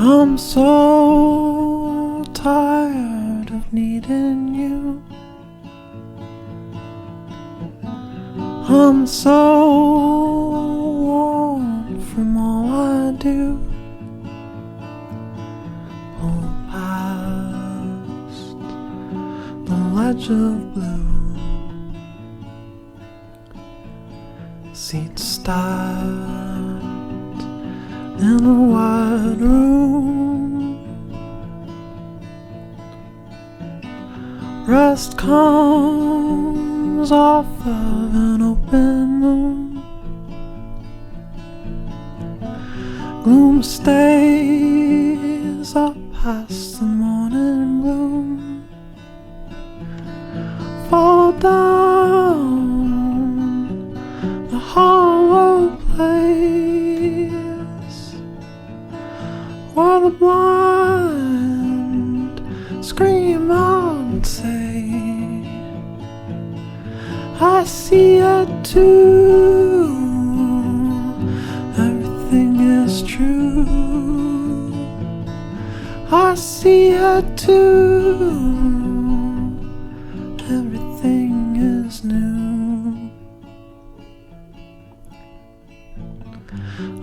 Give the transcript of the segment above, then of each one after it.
I'm so tired of needing you. I'm so worn from all I do. Pull past the ledge of blue. Seats stacked in a wide room. Rest comes off of an open moon. Gloom stays up past the morning bloom. Fall down the hollow place where the blind scream out and say, I see it too, everything is true. I see it too, everything is new.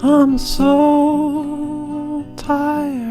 I'm so tired